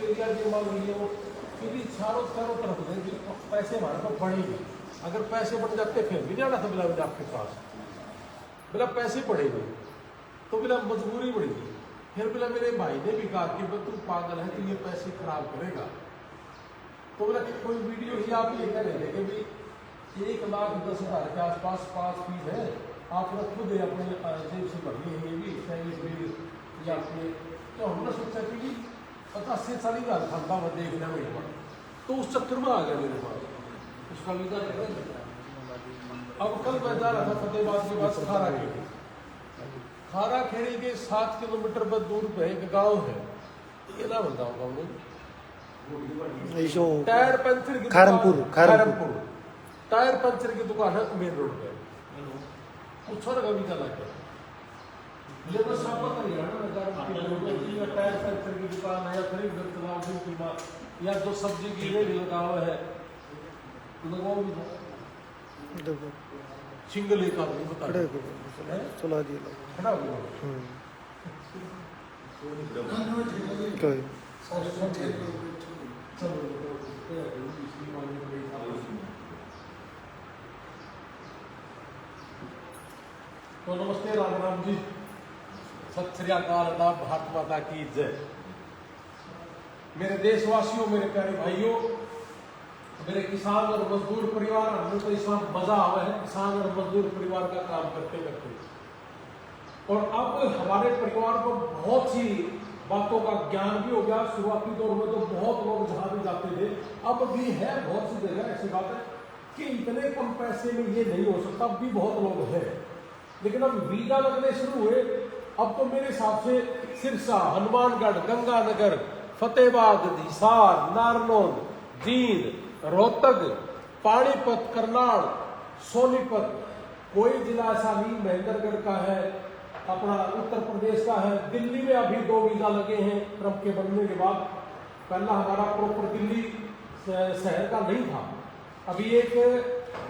Australia की मान लीजिए वो क्योंकि चारों चारों तरफ से पैसे हमारे पास बढ़ेंगे। अगर पैसे बढ़ जाते फिर भी जाना था बिला आपके पास, बिला पैसे बढ़ेंगे तो बिला मजबूरी बढ़ेगी। फिर बिला मेरे भाई ने भी कहा कि तू पागल है, तू ये पैसे खराब करेगा। तो बोला कोई वीडियो ही आप ये कह रहे थे कि भाई 1,10,000 के आसपास 5 फीस है, आपने खुद अपने जेब से भरनी है ये भी सैनिक बिल या अपने। तो हमने सोचा कि 50 से 40,000 खाता मैं देखना मेरे पास, तो उस चक्कर में आ गया मेरे पास उसका वीजा। अब कल मैं जा रहा था फतेहाबाद के पास खारा खेड़ी, खारा खेड़ी के 7 किलोमीटर पर दूर पे एक गाँव है, ये ना बताऊँ गाँव में, टायर पंचर की खारमपुर टायर पंचर की दुकान है मेन रोड पे। पूछो ना कभी चला क्या ये तो सब हरियाणा में टायर पंचर की दुकान है या खरीद या जो सब्जी की रेडी लगा हुआ है लगाओ भी सिंगल एक आदमी बता चला दिया खड़ा हुआ तो नमस्ते राम राम जी, सत श्री अकाल, भारत माता की जय। मेरे देशवासियों, मेरे प्यारे भाइयों, मेरे किसान और मजदूर परिवार, हमें तो इस वक्त मजा आ रहा है किसान और मजदूर परिवार का काम करते करते। और अब हमारे परिवार को बहुत सी बातों का ज्ञान भी हो गया। शुरुआती दौर में तो बहुत लोग जहाँ भी जाते थे, अब भी है बहुत सी जगह ऐसी बात है कि इतने कम पैसे में ये नहीं हो सकता, अब भी बहुत लोग हैं। लेकिन अब वीजा लगने शुरू हुए, अब तो मेरे हिसाब से सिरसा, हनुमानगढ़, गंगानगर, फतेहाबाद, हिसार, नारनौल, जींद, रोहतक, पानीपत, करनाल, सोनीपत, कोई जिला ऐसा नहीं, महेंद्रगढ़ का है, अपना उत्तर प्रदेश का है। दिल्ली में अभी 2 वीजा लगे हैं ट्रंप के बनने के बाद। पहला हमारा प्रॉपर दिल्ली शहर का नहीं था। अभी एक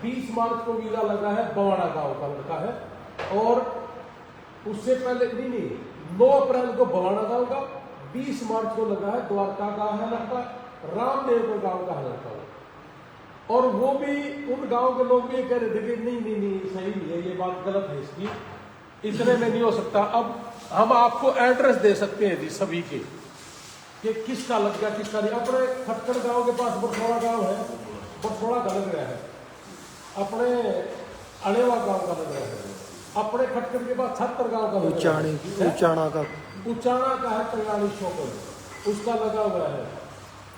20 मार्च को वीजा लगा है, बवाड़ा गांव का लड़का है, और उससे पहले नहीं 9 अप्रैल को बवाड़ा गांव का, 20 मार्च को लगा है द्वारका गांव है लड़का, रामदेव गांव का है लड़का। और वो भी उन गांव के लोग भी ये कह रहे थे कि नहीं सही नहीं है, ये बात गलत है इसकी, इतने में नहीं हो सकता। अब हम आपको एड्रेस दे सकते हैं जी सभी के कि किसका लग गया किसका नहीं। अपने खटकड़ गांव के पास बरसोड़ा गांव है, बरसोड़ा का लग रहा है, अपने अड़ेवा गांव का लग रहा है, अपने खटकड़ के पास 76 गांव का उचाणा का है, कल्याणी चौक उसका लगा हुआ है,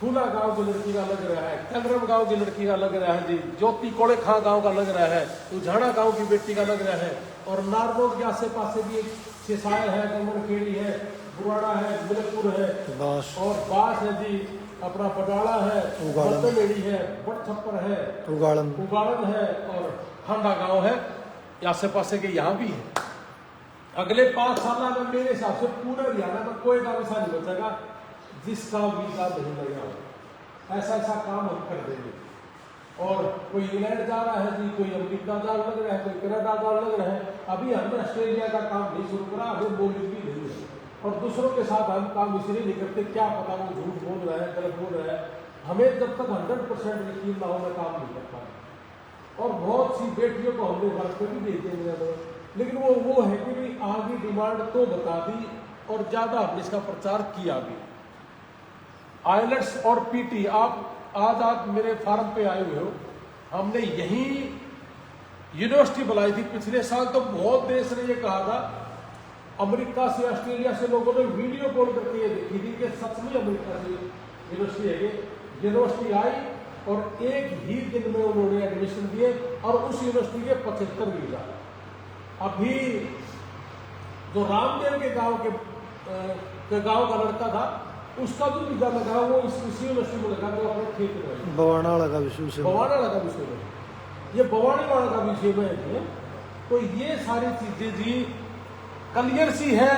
फूला गांव की लड़की का लग रहा है, कलरम गांव की लड़की का लग रहा है जी, ज्योति कोड़े खां गांव का लग रहा है, उझाड़ा गांव की बेटी का लग रहा है, और नारनौल के आसे पास भी सिसाय है, गमनखेड़ी है, बुराड़ा है, मिलकपुर है, और बास है जी, अपना पटाड़ा है, बर्तमेड़ी है, बट छप्पर है, उगाड़न है, और हांडा गांव है, आसे पासे के यहाँ भी है। अगले 5 साल में मेरे हिसाब से पूरे हरियाणा में कोई गांव ऐसा नहीं बचेगा जिसका वीजा नहीं लगा। ऐसा काम हम कर देंगे। और कोई इंग्लैंड जा रहा है जी, कोई अमेरिका जा लग रहा है, कोई कनाडा जा लग रहा है। अभी हमने ऑस्ट्रेलिया का काम नहीं शुरू करा, हमें बोली भी नहीं है, और दूसरों के साथ हम काम इसलिए नहीं करते, क्या पता वो झूठ बोल रहा है, गलत बोल रहा है। हमें जब तक 100% यकीन ना हो, मैं काम नहीं कर पाता। और बहुत सी बेटियों को हमने वर्क पर भी भेजे हैं, लेकिन वो है कि भी आगे डिमांड तो बता दी और ज़्यादा हमने इसका प्रचार किया भी। आइलेट्स और पीटी, आप मेरे फार्म पे आए हुए हो, हमने यही यूनिवर्सिटी बुलाई थी पिछले साल। तो बहुत देश ने ये कहा था, अमेरिका से ऑस्ट्रेलिया से लोगों ने वीडियो कॉल करके ये देखी थी कि सच में अमेरिका से यूनिवर्सिटी है। यूनिवर्सिटी आई और एक ही दिन में उन्होंने एडमिशन दिए, और उस यूनिवर्सिटी के 75 वीजा। अभी जो रामदेव के गांव का लड़का था, उसका जो वीजा लगा वो इसी यूनिवर्सिटी में लगा, जो अपने खेत में बवाना लगा विषय में, ये बवानी वाला का विषय में है। तो ये सारी चीजें जी क्लियर सी है,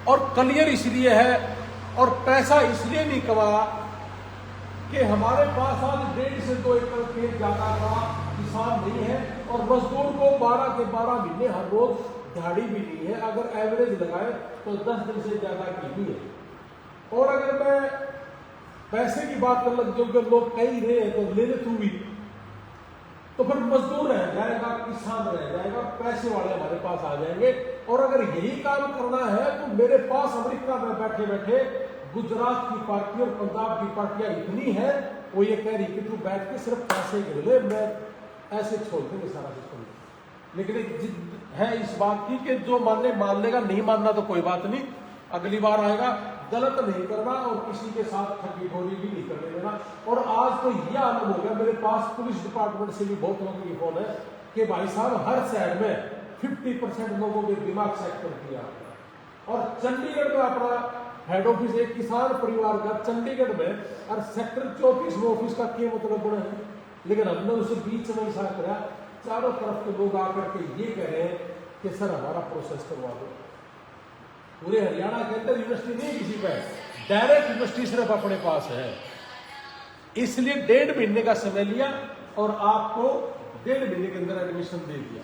और क्लियर इसलिए है, और पैसा इसलिए नहीं कमा कि हमारे पास आज 1.5 से 2 एकड़ खेत ज्यादा का किसान नहीं है, और मजदूर को 12 के 12 महीने हर रोज दिहाड़ी भी नहीं है। अगर एवरेज लगाए तो 10 दिन से ज्यादा की भी है। और अगर मैं पैसे की बात कर लग जो लोग कई रहे हैं तो ले ले तू भी, तो फिर मजदूर रह जाएगा, किसान रह जाएगा, पैसे वाले हमारे पास आ जाएंगे। और अगर यही काम करना है तो मेरे पास अमेरिका में बैठे बैठे गुजरात की पार्टी और पंजाब की पार्टियां इतनी है, वो ये कह रही कि तू बैठ के सिर्फ पैसे गिन ले, मैं ऐसे छोड़ देंगे सारा सिस्टम। लेकिन एक जिद है इस बात की कि जो मान लेगा, नहीं मानना तो कोई बात नहीं, अगली बार आएगा, गलत नहीं करना और किसी के साथ ठगी ठोरी भी नहीं करने देना। और आज तो यह आलम हो गया, मेरे पास पुलिस डिपार्टमेंट से भी बहुत लोगों की फोन है कि भाई साहब हर शहर में 50% लोगों के दिमाग से एक्टर किया। और चंडीगढ़ में अपना हेड ऑफिस एक किसान परिवार का चंडीगढ़ में, और सेक्टर 34 में ऑफिस का क्या मतलब बना है। लेकिन हमने उसे बीच में इशारा करा, चारों तरफ के लोग आकर के ये कह रहे हैं कि सर हमारा प्रोसेस करवा दो। पूरे हरियाणा के अंदर यूनिवर्सिटी नहीं किसी पे, डायरेक्ट यूनिवर्सिटी सिर्फ अपने पास है। इसलिए 1.5 महीने का समय लिया और आपको 1.5 महीने के अंदर एडमिशन दे दिया।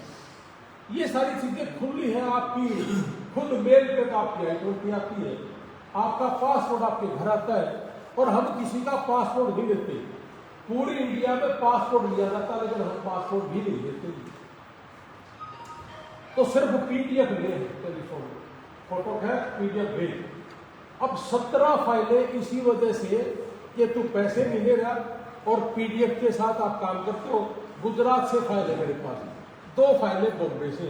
ये सारी चीजें खुली है आपकी, खुद मेल पे तो आपकी आई आती है, आपका पासपोर्ट आपके घर आता है। और हम किसी का पासपोर्ट नहीं देते, पूरी इंडिया में पासपोर्ट लिया जाता है लेकिन हम पासपोर्ट भी नहीं देते, तो सिर्फ पीडीएफ ले टेलीफोन में, फोटो है पीडीएफ भेज। अब 17 फाइलें इसी वजह से कि तू पैसे मिलेगा और पीडीएफ के साथ आप काम करते हो। गुजरात से फाइल है मेरे पास, 2 फाइलें बॉम्बे से,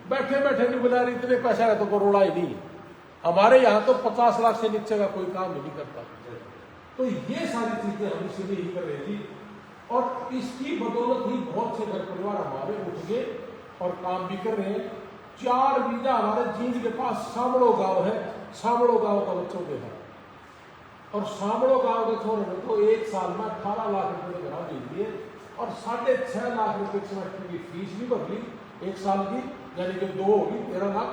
बैठे बैठे नहीं बुला रही, इतने पैसा है तो करोड़ा ही नहीं। हमारे यहाँ तो 50 लाख से नीचे का कोई काम नहीं करता। तो ये सारी चीजें हम इसलिए ही कर रहे थी, और इसकी बदौलत ही बहुत से घर परिवार हमारे उठ गए और काम भी कर रहे हैं। 4 वीजा हमारे जींद के पास सामड़ो गांव है, सामड़ो गांव का बच्चों के है, और सामड़ो गांव के छोरे ने तो 1 साल में 18 लाख रुपए घर भेज दिए और 6.5 लाख रुपए सेमेस्टर की फीस भी भर ली 1 साल की, यानी कि 2 होगी 13 लाख,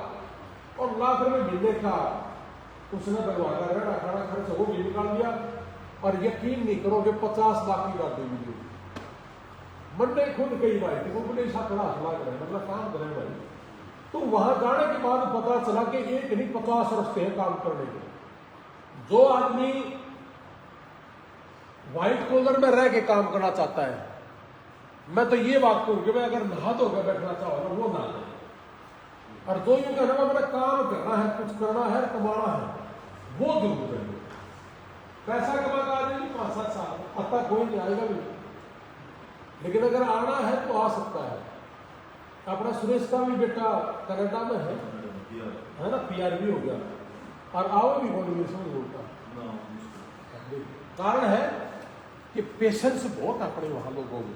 और लाख रुपए महीने का उसने बनवा कर रहना खाना खर्च वो भी निकाल दिया। और यकीन नहीं करोगे 50 लाख की गाड़ी मिली। मंडे खुद कई बार थी, वो बोले ऐसा खड़ा हला करें, मतलब काम करें भाई। तो वहां जाने के बाद पता चला कि एक नहीं 50 रास्ते हैं काम करने के। जो आदमी व्हाइट कॉलर में रह के काम करना चाहता है, मैं तो ये बात कहूँ कि मैं अगर नहा धोकर बैठना चाहो ना, वो ना ले। और जो यूं कहना मेरा काम करना है, कुछ करना है, कमाना है, वो जरूर है। पैसा कमा का आदमी 5-7 साल अब तक कोई नहीं आएगा भी, लेकिन अगर आना है तो आ सकता है। अपना सुरेश का भी बेटा कनाडा में है ना, पीआरबी हो गया, और आओ भी मोटिवेशन बोलता। कारण है कि पेशेंस बहुत अपने वहां लोगों में,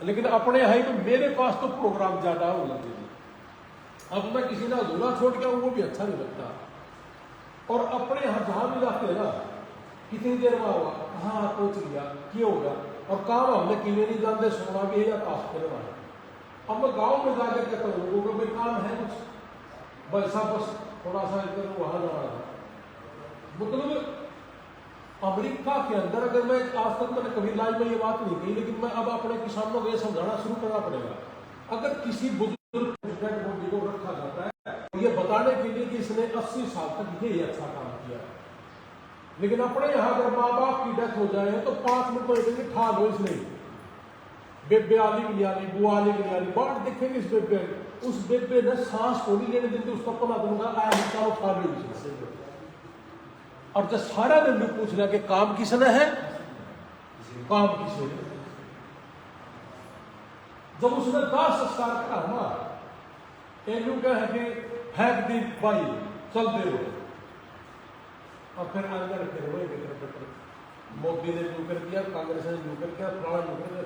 लेकिन अपने यहाँ में मेरे पास तो प्रोग्राम ज्यादा हो लगे। अब मैं किसी ने अधूरा छोड़ के वो भी अच्छा नहीं लगता। और अपने यहाँ जहां भी जाते हैं ना, कितनी देर में हुआ, हाँ पहुंच गया, क्या होगा, और काम हमने किले नहीं जानते, सोना भी है या ताश खेलने वाले। अब मैं गाँव में जाकर कहता हूँ लोगों को भाई काम है कुछ, बस थोड़ा सा इधर वहां जाना था। मतलब अमेरिका के अंदर, अगर मैं आज तक मैंने कभी लाइव में ये बात नहीं की, लेकिन मैं अब अपने किसानों को ये समझाना शुरू करना पड़ेगा। अगर किसी बुजुर्ग को रखा जाता है तो ये बताने के लिए कि इसने 80 साल तक ये अच्छा काम किया, लेकिन अपने यहाँ अगर माँ बाप की डेथ हो जाए तो 5 मिनट को देखेंगे ठा लो इसने, बेबे आली गिलियाली, बुआ आली गिलियाली, बाढ़ देखेंगे इस बेबे, उस बेबे ने सांस को नहीं लेने देते, उसका पला दूंगा आया निकालो खा लो इससे। और जब सारा दिन पूछ लिया कि काम किसने है, काम किसने, जब उसने दाह संस्कार करा ना, एलू का है कि फेंक दी भाई चल दे रहे, और फिर अंदर फिर वही मोदी ने यूं कर दिया, कांग्रेस ने यूं कर दिया, फलाना यूं कर दिया।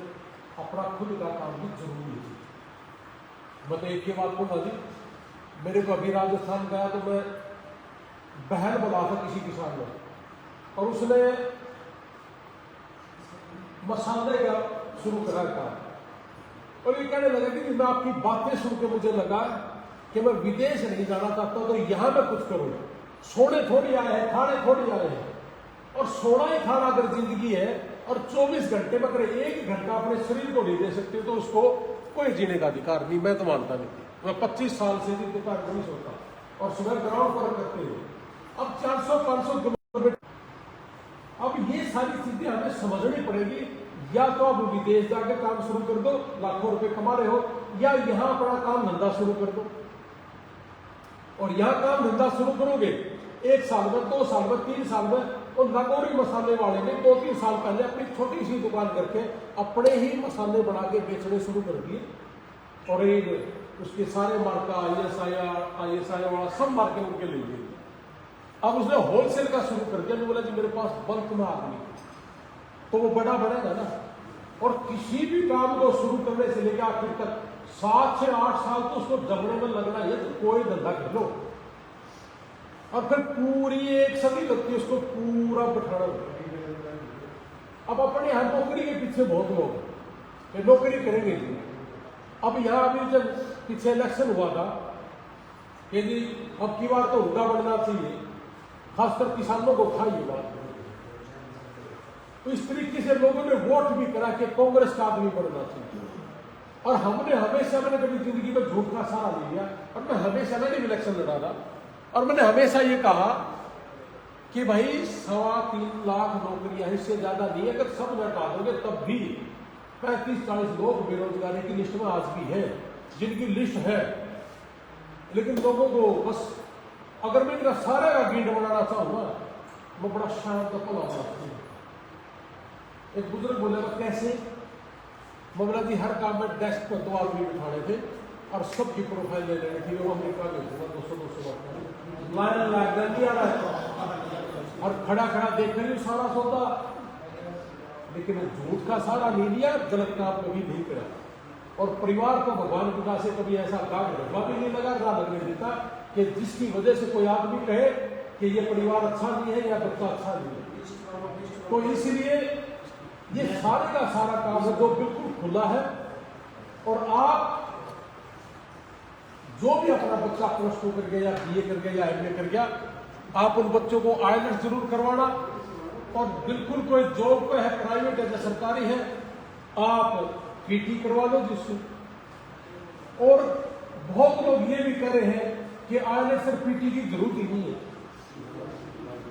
अपना खुद का काम भी जरूरी है। मैं तो एक ही बात कहूँगा जी, मेरे को अभी राजस्थान गया तो मैं बहन बोला था किसी किसान ने, और उसने मसाले का शुरू करा था, और ये कहने लगा कि मैं आपकी बातें सुन के मुझे लगा कि मैं विदेश नहीं जाना चाहता, तो यहाँ मैं कुछ करूँ। सोने थोड़ी आए हैं, खाने थोड़ी आए हैं, और सोना ही खाना अगर जिंदगी है, और 24 घंटे में अगर 1 घंटा अपने शरीर को नहीं दे सकते तो उसको कोई जीने का अधिकार नहीं। मैं तो मानता नहीं। मैं 25 साल से भी दुकान नहीं सोता, और सुबह ग्राउंड पर करते हुए अब 400-500 किलोमीटर अब ये सारी चीजें हमें समझनी पड़ेगी। या तो आप विदेश जाके काम शुरू कर दो, लाखों रुपए कमा रहे हो, या यहाँ अपना काम धंधा शुरू कर दो। और यहाँ काम धंधा शुरू करोगे 1 साल में, 2 साल में, 3 साल में, और नागौरी मसाले वाले ने 2-3 साल पहले अपनी छोटी सी दुकान करके अपने ही मसाले बना के बेचने शुरू कर दिए। और एक उसके सारे मार्का ISI वाला सब मार्के उनके ले लिए। अब उसने होलसेल का शुरू कर दिया। बोला जी मेरे पास बल्क में आदमी, तो वो बड़ा बनेगा ना। और किसी भी काम को शुरू करने से लेकर आखिर तक 7 से 8 साल तो उसको जमने में लगना है। तो कोई धंधा कर लो, और फिर पूरी एक सदी लगती है उसको पूरा बैठाना। अब अपने यहाँ नौकरी के पीछे बहुत लोग हैं, नौकरी करेंगे जी। अब यहाँ अभी जब पीछे इलेक्शन हुआ था कि जी अब की बार तो हुक्का बनना चाहिए, खासकर किसानों को था ये बात। तो इस तरीके से लोगों ने वोट भी करा कि कांग्रेस का आदमी बनना चाहिए। और हमने हमेशा, मैंने कभी जिंदगी में झूठ का सहारा नहीं लिया, और मैं हमेशा, मैंने इलेक्शन लड़ा था और मैंने हमेशा ये कहा कि भाई 3.25 लाख नौकरियां, इससे ज्यादा नहीं। अगर सब हटा दोगे तब भी 35-40 लोग बेरोजगारी की लिस्ट में आज भी है, जिनकी लिस्ट है। लेकिन लोगों को बस, अगर मैं इनका सारे का गीड बनाना चाहूंगा, मैं बड़ा शांत होना चाहती हूँ। एक बुजुर्ग बोलेगा कैसे? बोला जी हर काम में डेस्क पर 2 आदमी बिठाने थे और सबकी प्रोफाइल ले लेनी थी। वो अमेरिका में 200 लाइन लग जाती आ रहा है, और खड़ा खड़ा देख रही सारा सौदा। लेकिन झूठ का सारा नहीं लिया, गलत काम कभी नहीं करा। और परिवार को भगवान पिता से कभी ऐसा दाग धब्बा भी नहीं लगा, ना लगने देता कि जिसकी वजह से कोई आदमी कहे कि ये परिवार अच्छा नहीं है या बच्चा अच्छा नहीं है। तो इसलिए ये सारे का सारा काम है जो बिल्कुल खुला है। और आप जो भी अपना बच्चा +2 कर गया या BA कर गया या MA कर गया, आप उन बच्चों को IELTS जरूर करवाना। और बिल्कुल कोई जॉब पे है, प्राइवेट है या सरकारी है, आप PT करवा लो जिससे। और बहुत लोग ये भी कह रहे हैं कि IELTS और PT की जरूरत ही नहीं है।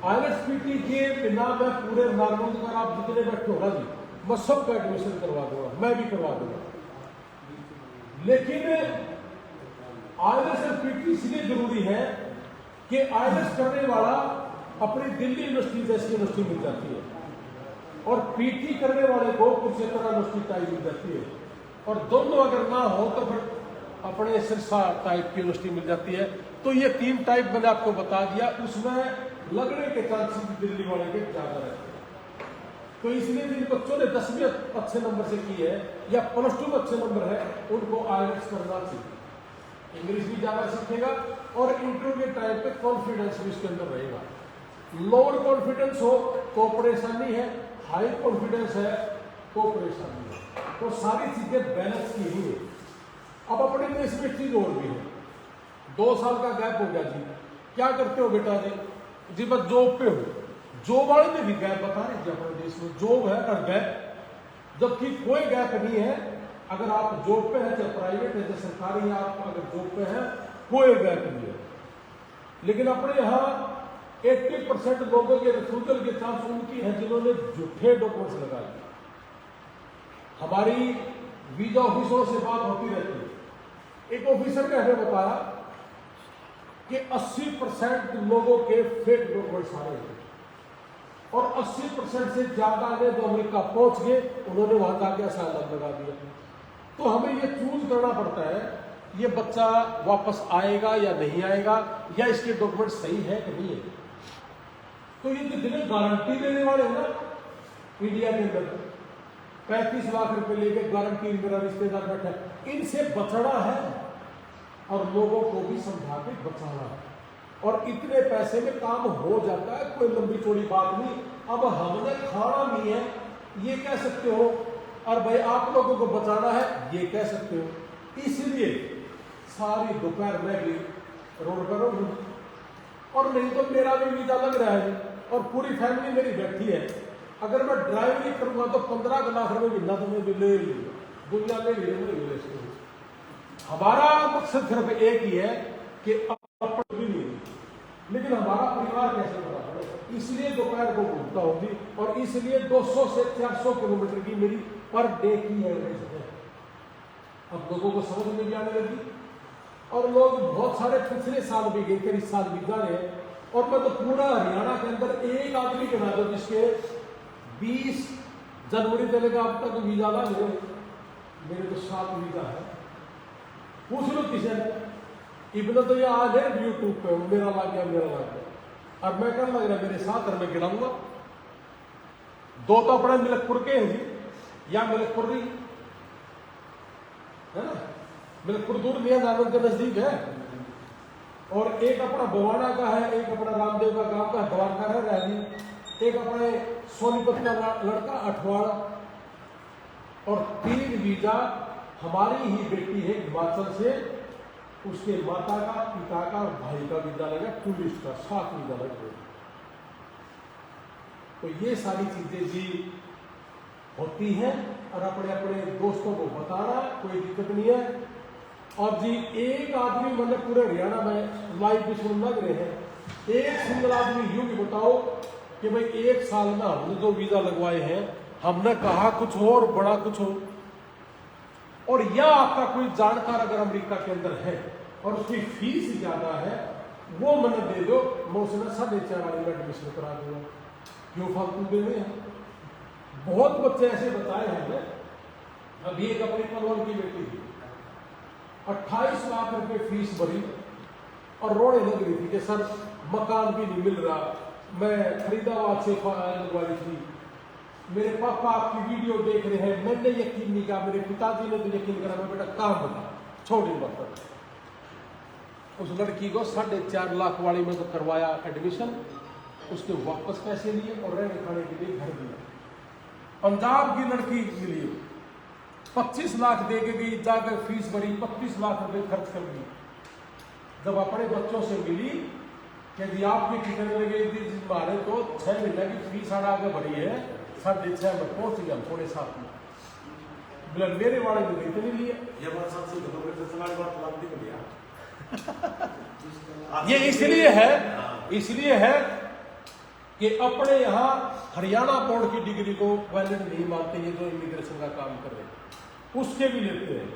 IELTS PT के बिना मैं पूरे नागौर का आप जितने बैठे होगा जी, मैं सबका एडमिशन करवा दूंगा, मैं भी करवा दूंगा। लेकिन IELTS और PT इसलिए जरूरी है कि IELTS करने वाला अपनी दिल्ली यूनिवर्सिटी जैसी यूनिवर्सिटी मिल जाती है, और PT करने वाले को कुरुक्षेत्र यूनिवर्सिटी टाइप मिल जाती है। और दोनों अगर ना हो तो फिर अपने सिरसा टाइप की यूनिवर्सिटी मिल जाती है। तो ये 3 टाइप मैंने आपको बता दिया, उसमें लगने के चांसेस दिल्ली वाले के ज्यादा रहते हैं। तो इसलिए जिन बच्चों ने 10वीं अच्छे नंबर से की है या +2 में अच्छे नंबर है, उनको IELTS करना चाहिए। इंग्लिश भी ज्यादा सीखेगा और इंटरव्यू के टाइम पे कॉन्फिडेंस भी इसके अंदर रहेगा। लोअर कॉन्फिडेंस हो तो परेशानी है, हाई कॉन्फिडेंस है तो परेशानी है। तो सारी चीजें बैलेंस की हुई है। अब अपने देश में चीज और भी है, 2 साल का गैप हो गया जी, क्या करते हो बेटा जी मैं जॉब पे हूँ। जॉब वाले में भी गैप बता रहे हैं अपने देश में, जॉब है और गैप, जबकि कोई गैप नहीं है। अगर आप जॉब पे है, चाहे प्राइवेट है चाहे सरकारी है, आप अगर जॉब पे है कोई गैप नहीं है। लेकिन अपने यहाँ 80% लोगों के रिफ्यूजल के चांस उनकी है जिन्होंने झूठे डॉक्यूमेंट्स लगा दिए। हमारी वीजा ऑफिसरों से बात होती रहती है। एक ऑफिसर ने हमें बताया कि 80% लोगों के फेक डॉक्यूमेंट्स आ रहे हैं, और 80% से ज्यादा ने जो अमेरिका पहुंच गए उन्होंने वहां जाके असाइलम लगा दिया। तो हमें ये चूज करना पड़ता है, ये बच्चा वापस आएगा या नहीं आएगा, या इसके डॉक्यूमेंट सही है कि नहीं है। तो ये जो जिन्हें गारंटी देने वाले हैं ना इंडिया के अंदर, 35 लाख रुपए लेके गारंटी मेरा रिश्तेदार बैठा है, इनसे बचना है और लोगों को भी समझा के बचाना है। और इतने पैसे में काम हो जाता है, कोई लंबी चौड़ी बात नहीं। अब हमने खाना नहीं है ये कह सकते हो, और भाई आप लोगों को बचाना है ये कह सकते हो। इसलिए सारी दोपहर में भी रोड पर हूं, और नहीं तो मेरा भी वीजा लग रहा है और पूरी फैमिली मेरी बैठी है। अगर मैं ड्राइव नहीं करूंगा तो 15 लाख रुपए महीना तो मैं भी ले लूंगा, दुनिया ले ली। हमारा मकसद सिर्फ एक ही है कि भी नहीं, लेकिन हमारा परिवार कैसे बड़ा पड़ेगा। इसलिए दोपहर को घूमता हूँ जी, और इसलिए 200 से 400 किलोमीटर की मेरी पर डे की एवरेज है। अब लोगों को समझ में भी आने लगी, और लोग बहुत सारे पिछले साल भी गए थे, इस साल भी जा रहे हैं। और मैं तो पूरा हरियाणा के अंदर एक आदमी गिना दो जिसके 20 जनवरी तक अब तक वीजा ला गए, मेरे तो 7 वीजा है। पूछ लो किसे, इतना तो ये आज है यूट्यूब पे, मेरा ला गया। और मैं कहने लग रहा मेरे साथ, और मैं गिनाऊंगा 2 तो अपने मिलकपुर के हैं जी, या मिलकपुर नहीं है ना, मिलकपुर दूर मियां दामन के नजदीक है, और एक अपना बवाना का है, एक अपना रामदेव का गांव का द्वारका है रैली, एक अपने सोनीपत का लड़का अठवाड़, और 3 वीजा हमारी ही बेटी है हिमाचल से, उसके माता का, पिता का और भाई का वीजा लगा, पुलिस का 7 वीजा लगे। तो ये सारी चीजें जी होती हैं, और अपने अपने दोस्तों को बताना कोई दिक्कत नहीं है। और जी एक आदमी, मतलब पूरे हरियाणा में लाइव भी सुन लग रहे हैं, एक सिंगल आदमी यूं भी बताओ कि भाई 1 साल में हमने जो वीजा लगवाए हैं, हमने कहा कुछ हो और बड़ा कुछ हो, और या आपका कोई जानकार अगर अमेरिका के अंदर है और उसकी फीस ज्यादा है, वो मैंने दे दो, मैं उसने 4.5 वाली में एडमिशन करा दूंगा, क्यों फालतू देने हैं। बहुत बच्चे ऐसे बताए हैं। अभी एक अपनी पनवल की बेटी थी, 28 लाख रुपए फीस भरी और रोने लग रही थी कि सर मकान भी नहीं मिल रहा, मैं फरीदाबाद से लगवाई थी, मेरे पापा आपकी वीडियो देख रहे हैं, मैंने यकीन नहीं किया, मेरे पिताजी ने तो यकीन करा, मैं बेटा काम बता छोड़ बता। उस लड़की को 4.5 लाख वाली में तो करवाया एडमिशन, उसके वापस पैसे लिए और रहने खाने के लिए घर दिया। पंजाब की लड़की मिली, 25 लाख दे के गई, जाकर फीस भरी, 25 लाख रुपए खर्च कर दी। जब अपने बच्चों से मिली, यदि आपके कितने लगे हमारे तो 6 महीने की फीस आगे भरी है, 6.5 में पहुंच गया, थोड़े साथ में बिलन मेरे वाले में इतने लिए। ये इसलिए है कि अपने यहाँ हरियाणा बोर्ड की डिग्री को वैलिड नहीं मानते, ये जो इमिग्रेशन का काम कर रहे हैं उसके भी लेते हैं।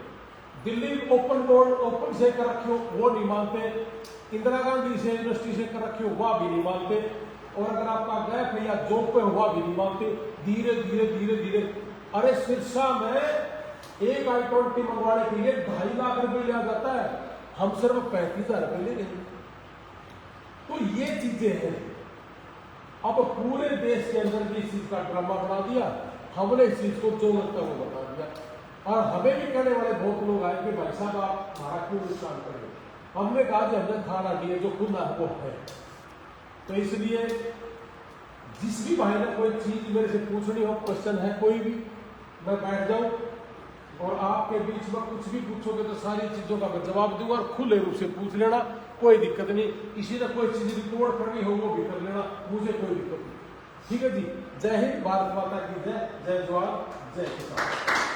दिल्ली ओपन बोर्ड, ओपन से कर रखे हो वो नहीं मानते, इंदिरा गांधी से यूनिवर्सिटी से कर रखे हो वह भी नहीं मानते, और अगर आपका गैप है या जॉब पे हुआ भी नहीं मानते। धीरे धीरे अरे सिरसा में एक I-20 मंगवाने के लिए 2.5 लाख रुपए लिया जाता है, हम सिर्फ 35,000 रुपए ले लेंगे। तो ये चीजें हैं। अब पूरे देश के अंदर भी इस चीज का ड्रामा बना दिया, हमने इस चीज को जो लगता है वो बता दिया, और हमें भी कहने वाले बहुत लोग आए कि भाई साहब आप हमारा क्यों नुकसान करें। हमने कहा कि हमने खाना दिए जो खुद वो है। तो इसलिए जिस भी भाई ने कोई चीज मेरे से पूछनी हो, क्वेश्चन है कोई भी, मैं बैठ जाऊं और आपके बीच में कुछ भी पूछोगे तो सारी चीजों का मैं जवाब दूंगा, और खुले रूप से पूछ लेना, कोई दिक्कत नहीं। किसी ने कोई चीज रिकॉर्ड करनी हो वो भी कर लेना, मुझे कोई दिक्कत नहीं। ठीक है जी। जय हिंद, भारत माता की जय, जय जवान, जय किसान।